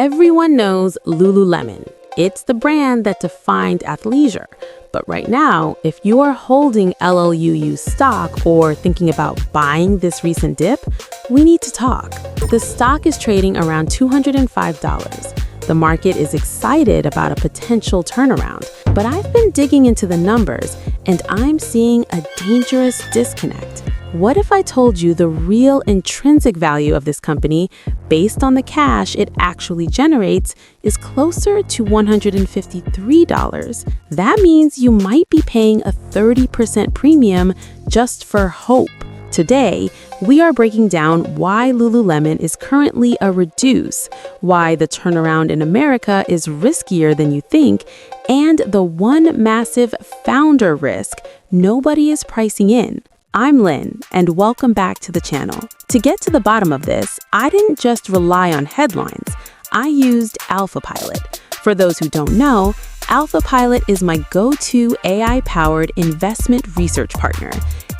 Everyone knows Lululemon. It's the brand that defined athleisure. But right now, if you are holding LULU stock or thinking about buying this recent dip, we need to talk. The stock is trading around $205. The market is excited about a potential turnaround, but I've been digging into the numbers and I'm seeing a dangerous disconnect. What if I told you the real intrinsic value of this company, based on the cash it actually generates, is closer to $153? That means you might be paying a 30% premium just for hope. Today, we are breaking down why Lululemon is currently a reduce, why the turnaround in America is riskier than you think, and the one massive founder risk nobody is pricing in. I'm Lynn, and welcome back to the channel. To get to the bottom of this, I didn't just rely on headlines. I used AlphaPilot. For those who don't know, AlphaPilot is my go-to AI-powered investment research partner.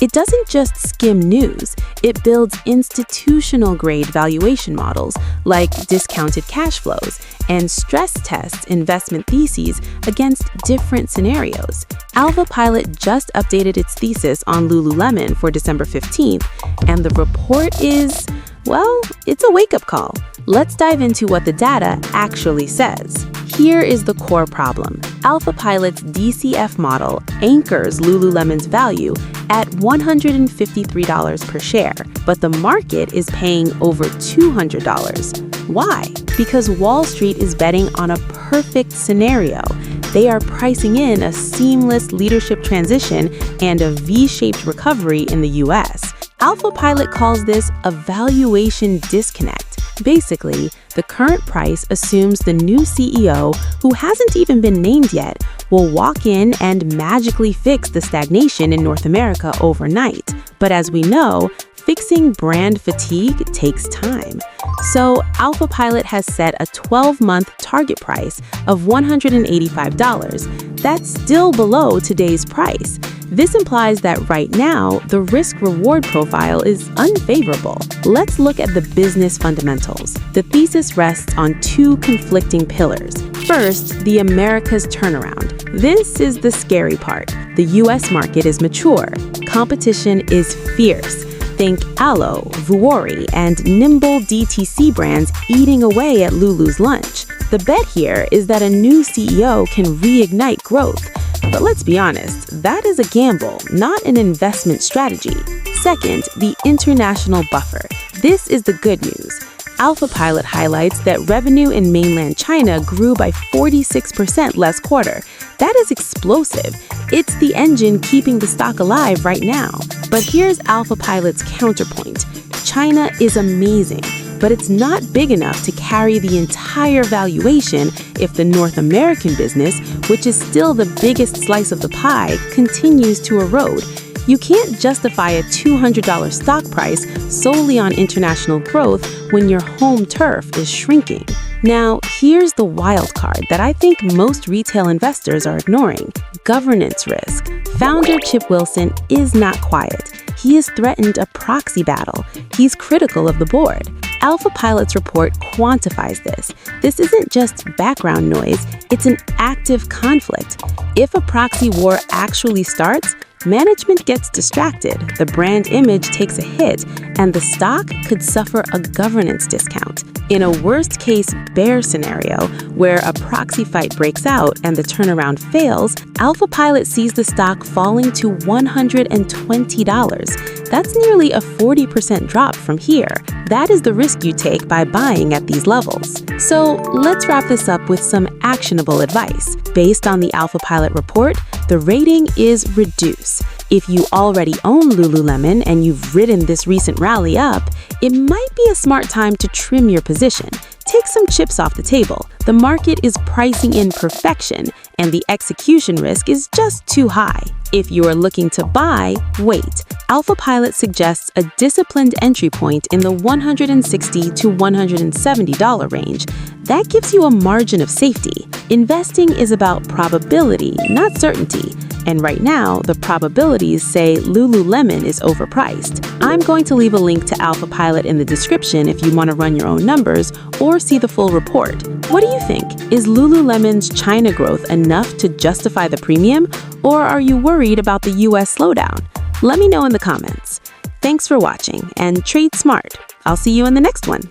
It doesn't just skim news, it builds institutional-grade valuation models like discounted cash flows and stress tests investment theses against different scenarios. AlphaPilot just updated its thesis on Lululemon for December 15th, and the report is, well, it's a wake-up call. Let's dive into what the data actually says. Here is the core problem. AlphaPilot's DCF model anchors Lululemon's value at $153 per share, but the market is paying over $200. Why? Because Wall Street is betting on a perfect scenario. They are pricing in a seamless leadership transition and a V-shaped recovery in the US. AlphaPilot calls this a valuation disconnect. Basically, the current price assumes the new CEO, who hasn't even been named yet, will walk in and magically fix the stagnation in North America overnight. But as we know, fixing brand fatigue takes time. So AlphaPilot has set a 12-month target price of $185. That's still below today's price. This implies that right now, the risk-reward profile is unfavorable. Let's look at the business fundamentals. The thesis rests on two conflicting pillars. First, the Americas turnaround. This is the scary part. The US market is mature. Competition is fierce. Think Alo, Vuori, and nimble DTC brands eating away at Lulu's lunch. The bet here is that a new CEO can reignite growth. But let's be honest, that is a gamble, not an investment strategy. Second, the international buffer. This is the good news. AlphaPilot highlights that revenue in mainland China grew by 46% last quarter. That is explosive. It's the engine keeping the stock alive right now. But here's AlphaPilot's counterpoint. China is amazing, but it's not big enough to carry the entire valuation if the North American business, which is still the biggest slice of the pie, continues to erode. You can't justify a $200 stock price solely on international growth when your home turf is shrinking. Now, here's the wild card that I think most retail investors are ignoring: governance risk. Founder Chip Wilson is not quiet. He has threatened a proxy battle. He's critical of the board. AlphaPilot's report quantifies this. This isn't just background noise, it's an active conflict. If a proxy war actually starts, management gets distracted, the brand image takes a hit, and the stock could suffer a governance discount. In a worst-case bear scenario, where a proxy fight breaks out and the turnaround fails, AlphaPilot sees the stock falling to $120. That's nearly a 40% drop from here. That is the risk you take by buying at these levels. So let's wrap this up with some actionable advice. Based on the AlphaPilot report, the rating is reduce. If you already own Lululemon and you've ridden this recent rally up, it might be a smart time to trim your position. Take some chips off the table. The market is pricing in perfection, and the execution risk is just too high. If you are looking to buy, wait. AlphaPilot suggests a disciplined entry point in the $160 to $170 range. That gives you a margin of safety. Investing is about probability, not certainty. And right now, the probabilities say Lululemon is overpriced. I'm going to leave a link to AlphaPilot in the description if you want to run your own numbers or see the full report. What do you think? Is Lululemon's China growth enough to justify the premium, or are you worried about the US slowdown? Let me know in the comments. Thanks for watching, and trade smart. I'll see you in the next one.